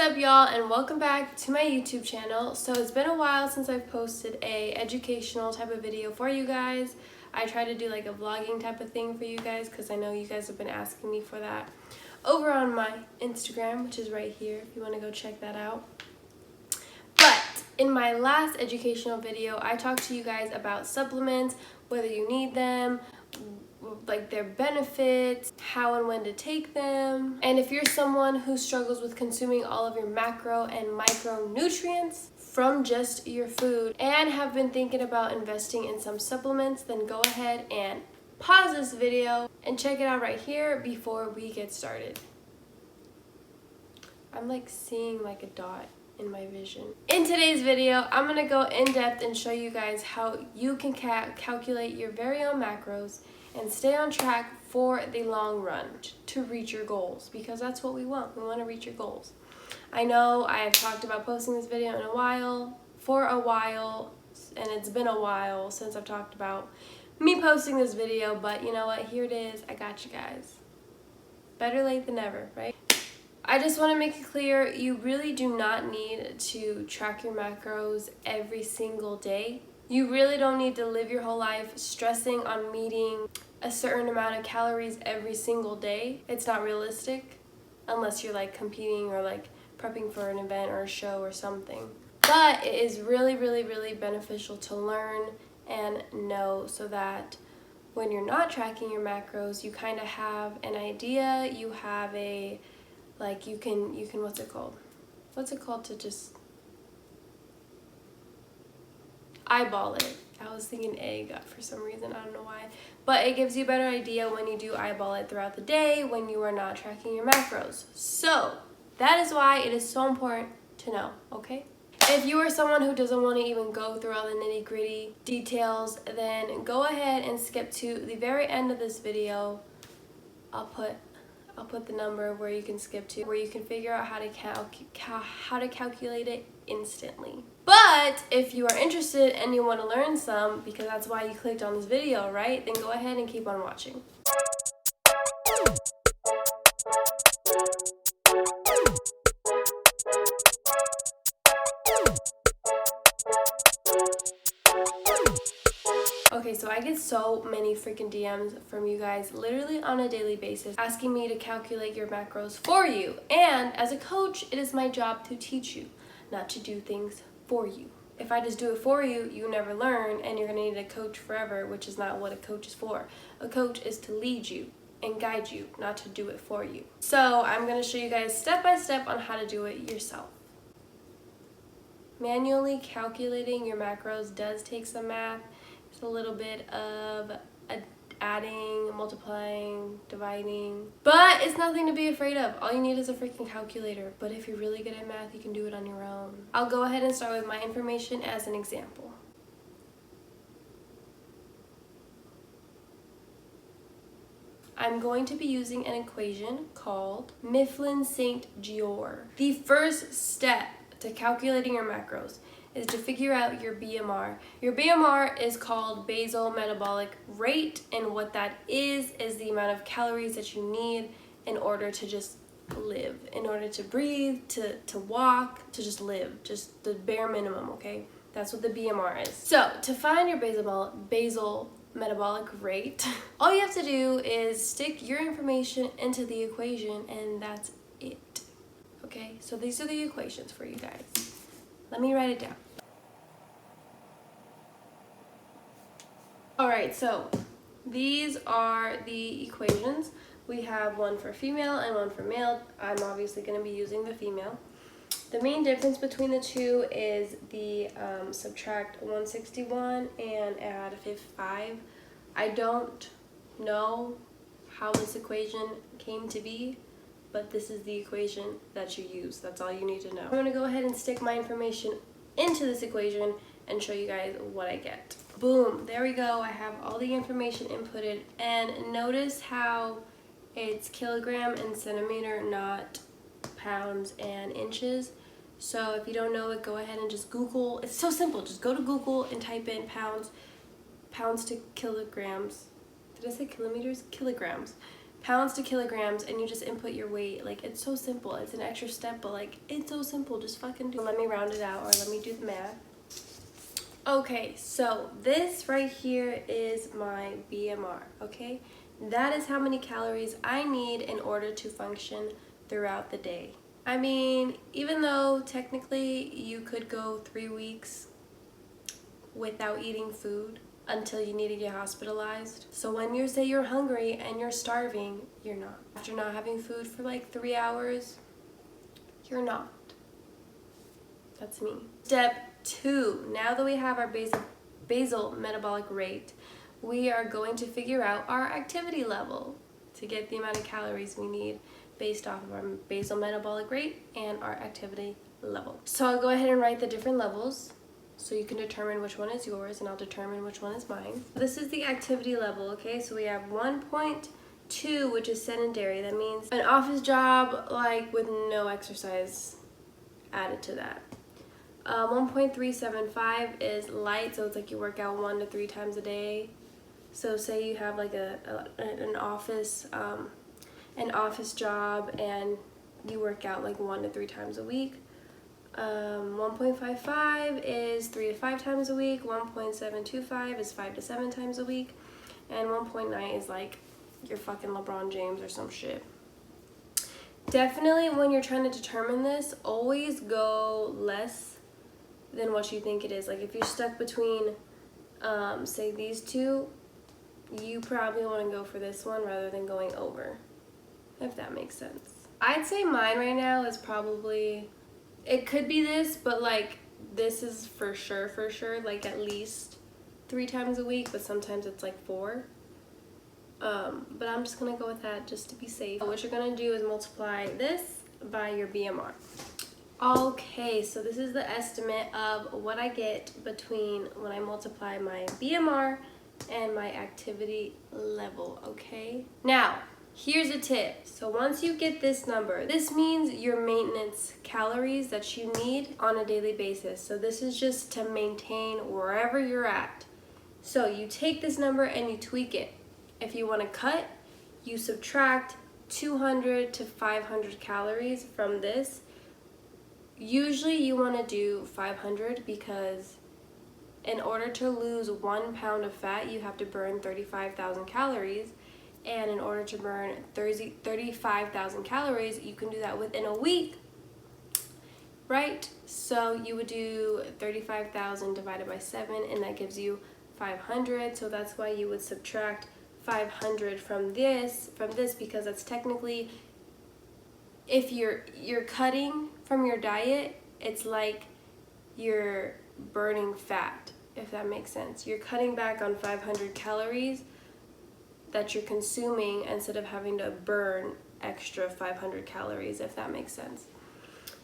up, y'all, and welcome back to my YouTube channel. So it's been a while since I've posted a educational type of video for you guys. I try to do like a vlogging type of thing for you guys because I know you guys have been asking me for that over on my Instagram, which is right here if you want to go check that out. But in my last educational video, I talked to you guys about supplements, whether you need them, like their benefits, how and when to take them, and if you're someone who struggles with consuming all of your macro and micronutrients from just your food and have been thinking about investing in some supplements, then go ahead and pause this video and check it out right here before we get started. I'm like seeing like a dot in my vision. In today's video, I'm gonna go in depth and show you guys how you can calculate your very own macros and stay on track for the long run to reach your goals, because that's what we want. We want to reach your goals. I know I have talked about posting this video for a while, and it's been a while since I've talked about me posting this video, but you know what? Here it is. I got you guys. Better late than never, right? I just want to make it clear, you really do not need to track your macros every single day. You really don't need to live your whole life stressing on meeting a certain amount of calories every single day. It's not realistic unless you're like competing or like prepping for an event or a show or something. But it is really, really, really beneficial to learn and know so that when you're not tracking your macros, you kind of have an idea, you have a, like you can, what's it called? What's it called to just eyeball it? I was thinking egg for some reason, I don't know why. But it gives you a better idea when you do eyeball it throughout the day when you are not tracking your macros. So that is why it is so important to know, okay? If you are someone who doesn't want to even go through all the nitty-gritty details, then go ahead and skip to the very end of this video. I'll put the number where you can skip to, where you can figure out how to calculate it instantly. But if you are interested and you want to learn some, because that's why you clicked on this video, right? Then go ahead and keep on watching. Okay, so I get so many freaking DMs from you guys literally on a daily basis asking me to calculate your macros for you. And as a coach, it is my job to teach you, not to do things for you. If I just do it for you, you never learn and you're gonna need a coach forever, which is not what a coach is for. A coach is to lead you and guide you, not to do it for you. So I'm gonna show you guys step by step on how to do it yourself. Manually calculating your macros does take some math. It's a little bit of adding, multiplying, dividing, but it's nothing to be afraid of. All you need is a freaking calculator. But if you're really good at math, you can do it on your own. I'll go ahead and start with my information as an example. I'm going to be using an equation called Mifflin Jeor. The first step to calculating your macros is to figure out your BMR. Your BMR is called Basal Metabolic Rate, and what that is the amount of calories that you need in order to just live, in order to breathe, to walk, to just live, just the bare minimum, okay? That's what the BMR is. So to find your basal metabolic rate, all you have to do is stick your information into the equation, and that's it, okay? So these are the equations for you guys. Let me write it down. Alright, so these are the equations. We have one for female and one for male. I'm obviously going to be using the female. The main difference between the two is the subtract 161 and add 55. I don't know how this equation came to be, but this is the equation that you use. That's all you need to know. I'm going to go ahead and stick my information into this equation and show you guys what I get. Boom, there we go. I have all the information inputted, and notice how it's kilogram and centimeter, not pounds and inches. So if you don't know it, go ahead and just Google. It's so simple. Just go to Google and type in pounds to kilograms. Did I say kilometers? Kilograms. pounds to kilograms, and you just input your weight. Like, it's so simple. It's an extra step, but like, it's so simple. Just fucking do it. Let me round it out, or let me do the math. Okay, so this right here is my BMR, okay? That is how many calories I need in order to function throughout the day. I mean, even though technically you could go 3 weeks without eating food until you need to get hospitalized. So when you say you're hungry and you're starving, you're not. After not having food for like 3 hours, you're not. That's me. Step 2, now that we have our basal metabolic rate, we are going to figure out our activity level to get the amount of calories we need based off of our basal metabolic rate and our activity level. So I'll go ahead and write the different levels so you can determine which one is yours, and I'll determine which one is mine. This is the activity level, okay? So we have 1.2, which is sedentary. That means an office job, like with no exercise added to that. 1.375 is light, so it's like you work out 1 to 3 times a day. So say you have like an office job and you work out like 1 to 3 times a week. 1.55 is 3 to 5 times a week. 1.725 is 5 to 7 times a week. And 1.9 is like you're fucking LeBron James or some shit. Definitely when you're trying to determine this, always go less than what you think it is. Like if you're stuck between say these two, you probably want to go for this one rather than going over, if that makes sense. I'd say mine right now is probably, it could be this, but like this is for sure, like at least 3 times a week, but sometimes it's like 4. But I'm just gonna go with that just to be safe. What you're gonna do is multiply this by your BMR. Okay, so this is the estimate of what I get between when I multiply my BMR and my activity level, okay? Now, here's a tip. So once you get this number, this means your maintenance calories that you need on a daily basis. So this is just to maintain wherever you're at. So you take this number and you tweak it. If you want to cut, you subtract 200 to 500 calories from this. Usually you want to do 500 because in order to lose 1 pound of fat, you have to burn 35,000 calories. And in order to burn 35,000 calories, you can do that within a week, right? So you would do 35,000 divided by 7, and that gives you 500. So that's why you would subtract 500 from this because that's technically, if you're cutting from your diet, it's like you're burning fat, if that makes sense. You're cutting back on 500 calories that you're consuming instead of having to burn extra 500 calories, if that makes sense.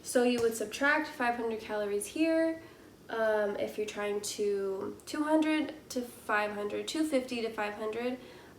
So you would subtract 500 calories here. If you're trying to 200 to 500, 250 to 500.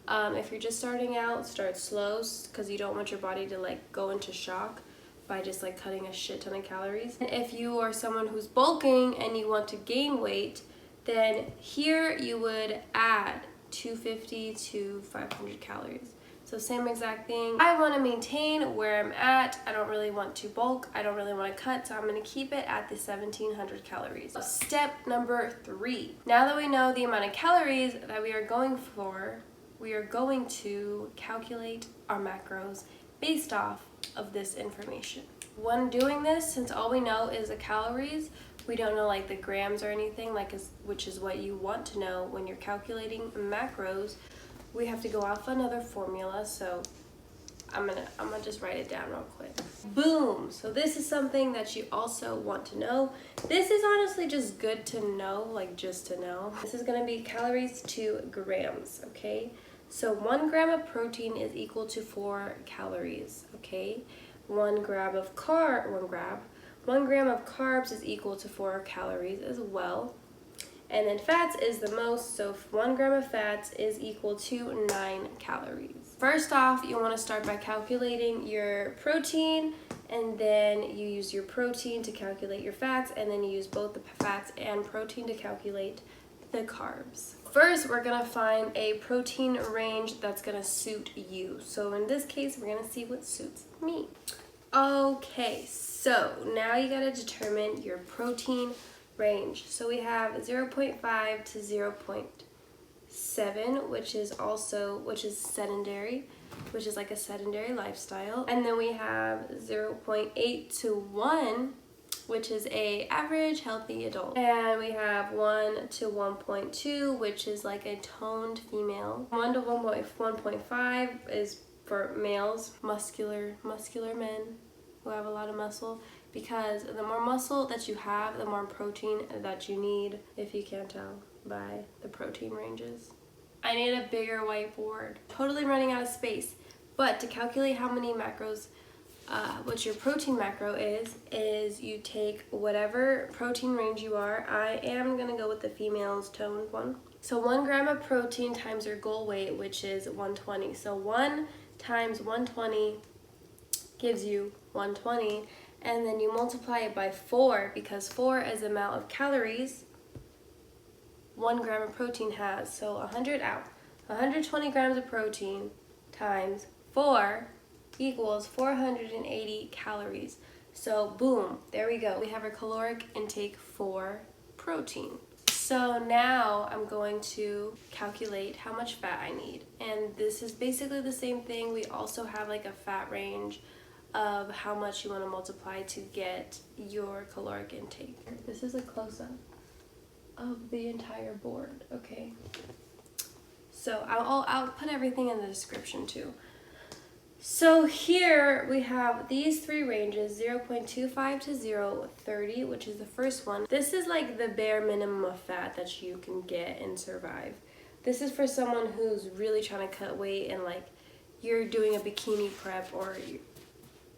If you're just starting out, start slow because you don't want your body to like go into shock by just like cutting a shit ton of calories. And if you are someone who's bulking and you want to gain weight, then here you would add 250 to 500 calories. So same exact thing. I want to maintain where I'm at. I don't really want to bulk. I don't really want to cut, so I'm going to keep it at the 1700 calories. So step number 3. Now that we know the amount of calories that we are going for, we are going to calculate our macros based off of this information. When doing this, since all we know is the calories, we don't know like the grams or anything, which is what you want to know when you're calculating macros. We have to go off another formula, so I'm gonna just write it down real quick. Boom! So this is something that you also want to know. This is honestly just good to know, like just to know. This is gonna be calories to grams, okay? So 1 gram of protein is equal to 4 calories, okay? 1 gram of carbs is equal to 4 calories as well. And then fats is the most, so 1 gram of fats is equal to 9 calories. First off, you want to start by calculating your protein, and then you use your protein to calculate your fats, and then you use both the fats and protein to calculate the carbs. First, we're gonna find a protein range that's gonna suit you. So in this case, we're gonna see what suits me. Okay, so now you gotta determine your protein range. So we have 0.5 to 0.7, which is sedentary, which is like a sedentary lifestyle. And then we have 0.8 to 1, which is a average healthy adult. And we have 1 to 1.2, which is like a toned female. 1 to 1.5 is for males, muscular men who have a lot of muscle, because the more muscle that you have, the more protein that you need, if you can't tell by the protein ranges. I need a bigger whiteboard. Totally running out of space. But to calculate how many macros, what your protein macro is you take whatever protein range you are. I am gonna go with the female's toned one. So 1 gram of protein times your goal weight, which is 120. So 1 times 120 gives you 120, and then you multiply it by 4, because 4 is the amount of calories 1 gram of protein has. So 120 grams of protein times 4 equals 480 calories. So boom, there we go. We have our caloric intake for protein. So now I'm going to calculate how much fat I need. And this is basically the same thing. We also have like a fat range of how much you want to multiply to get your caloric intake. This is a close-up of the entire board, okay? So I'll put everything in the description too. So here we have these 3 ranges, 0.25 to 0.30, which is the first one. This is like the bare minimum of fat that you can get and survive. This is for someone who's really trying to cut weight and like you're doing a bikini prep or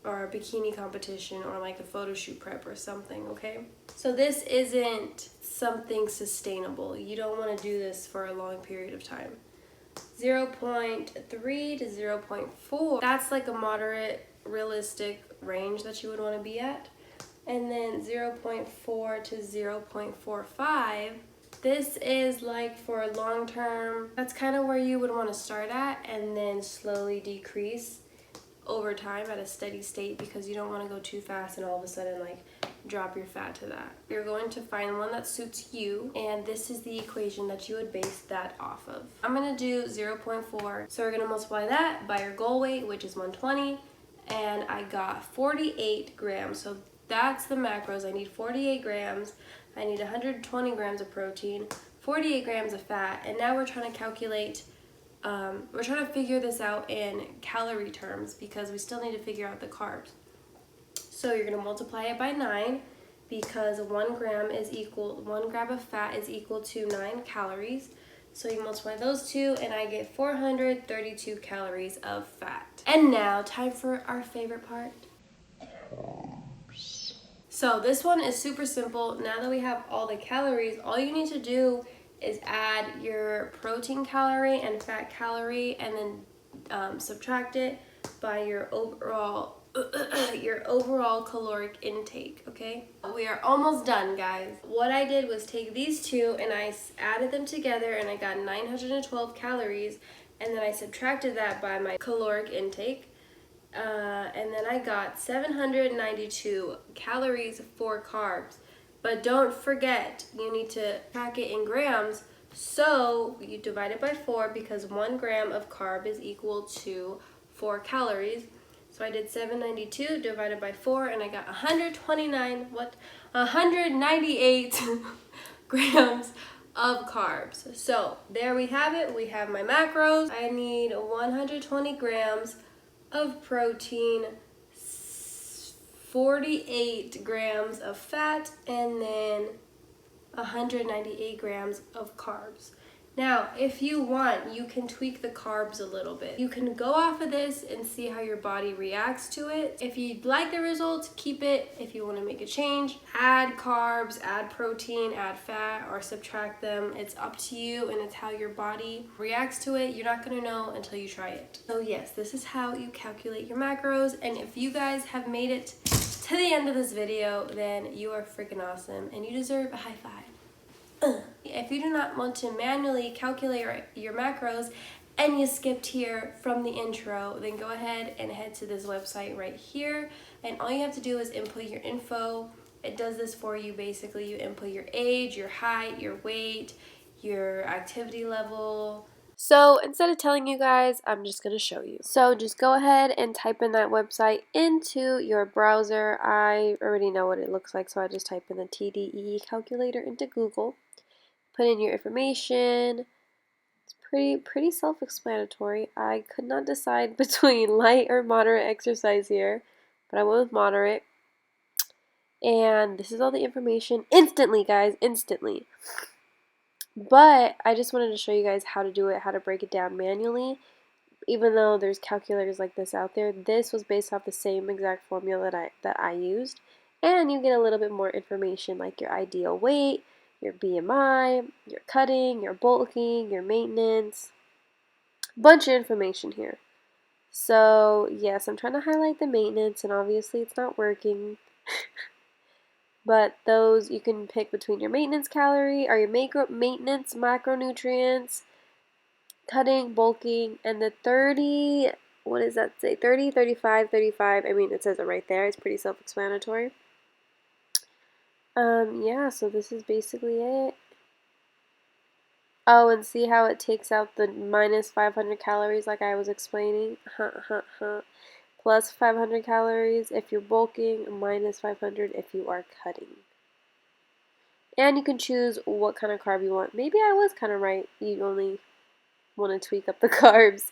a bikini competition or like a photo shoot prep or something, okay? So this isn't something sustainable. You don't want to do this for a long period of time. 0.3 to 0.4, that's like a moderate, realistic range that you would want to be at. And then 0.4 to 0.45, this is like for a long term, that's kind of where you would want to start at and then slowly decrease over time at a steady state, because you don't want to go too fast and all of a sudden like drop your fat to that. You're going to find one that suits you, and this is the equation that you would base that off of. I'm going to do 0.4, so we're going to multiply that by your goal weight, which is 120, and I got 48 grams. So that's the macros. I need 48 grams. I need 120 grams of protein, 48 grams of fat, and now we're trying to calculate we're trying to figure this out in calorie terms, because we still need to figure out the carbs. So you're going to multiply it by 9, because 1 gram of fat is equal to 9 calories. So you multiply those two and I get 432 calories of fat. And now time for our favorite part. So this one is super simple. Now that we have all the calories, all you need to do is add your protein calorie and fat calorie, and then subtract it by your overall caloric intake, okay? We are almost done, guys. What I did was take these two and I added them together and I got 912 calories, and then I subtracted that by my caloric intake, and then I got 792 calories for carbs. But don't forget, you need to track it in grams. So you divide it by 4, because 1 gram of carb is equal to 4 calories. So I did 792 divided by 4, and I got 198 grams of carbs. So there we have it. We have my macros. I need 120 grams of protein, 48 grams of fat, and then 198 grams of carbs. Now, if you want, you can tweak the carbs a little bit. You can go off of this and see how your body reacts to it. If you like the results, keep it. If you want to make a change, add carbs, add protein, add fat, or subtract them. It's up to you, and it's how your body reacts to it. You're not going to know until you try it. So yes, this is how you calculate your macros, and if you guys have made it to the end of this video, then you are freaking awesome, and you deserve a high five. If you do not want to manually calculate your macros and you skipped here from the intro, then go ahead and head to this website right here, and all you have to do is input your info. It does this for you. Basically, you input your age, your height, your weight, your activity level. So instead of telling you guys, I'm just going to show you. So just go ahead and type in that website into your browser. I already know what it looks like, so I just type in the TDEE calculator into Google. Put in your information. It's pretty self-explanatory. I could not decide between light or moderate exercise here, but I went with moderate. And this is all the information instantly, guys, instantly. But I just wanted to show you guys how to do it, how to break it down manually. Even though there's calculators like this out there, this was based off the same exact formula that I used. And you get a little bit more information like your ideal weight, your BMI, your cutting, your bulking, your maintenance. Bunch of information here. So yes, I'm trying to highlight the maintenance, and obviously it's not working. But those, you can pick between your maintenance calorie or your maintenance macronutrients, cutting, bulking, and the 30, what does that say? 30, 35, 35. I mean, it says it right there. It's pretty self-explanatory. Yeah, so this is basically it. Oh, and see how it takes out the minus 500 calories like I was explaining? Plus 500 calories if you're bulking, minus 500 if you are cutting. And you can choose what kind of carb you want. Maybe I was kind of right. You only want to tweak up the carbs.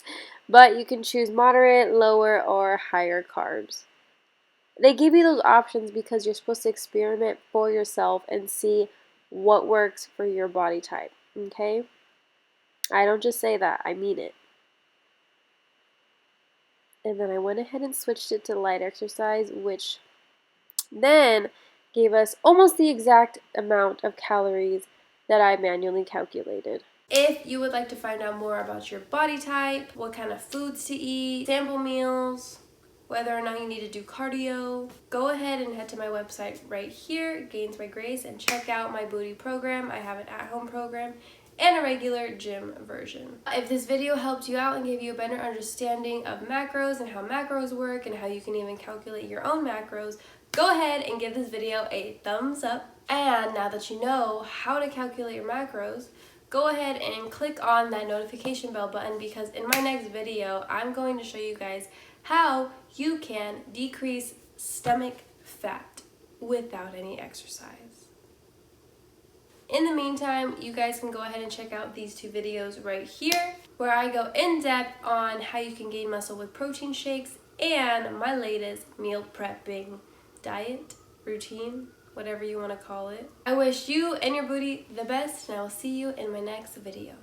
But you can choose moderate, lower, or higher carbs. They give you those options because you're supposed to experiment for yourself and see what works for your body type. Okay? I don't just say that. I mean it. And then I went ahead and switched it to light exercise, which then gave us almost the exact amount of calories that I manually calculated. If you would like to find out more about your body type, what kind of foods to eat, sample meals, whether or not you need to do cardio, go ahead and head to my website right here, Gains by Grace, and check out my booty program. I have an at-home program and a regular gym version. If this video helped you out and gave you a better understanding of macros and how macros work and how you can even calculate your own macros, go ahead and give this video a thumbs up. And now that you know how to calculate your macros, go ahead and click on that notification bell button, because in my next video, I'm going to show you guys how you can decrease stomach fat without any exercise. In the meantime, you guys can go ahead and check out these two videos right here, where I go in depth on how you can gain muscle with protein shakes and my latest meal prepping diet, routine, whatever you want to call it. I wish you and your booty the best, and I will see you in my next video.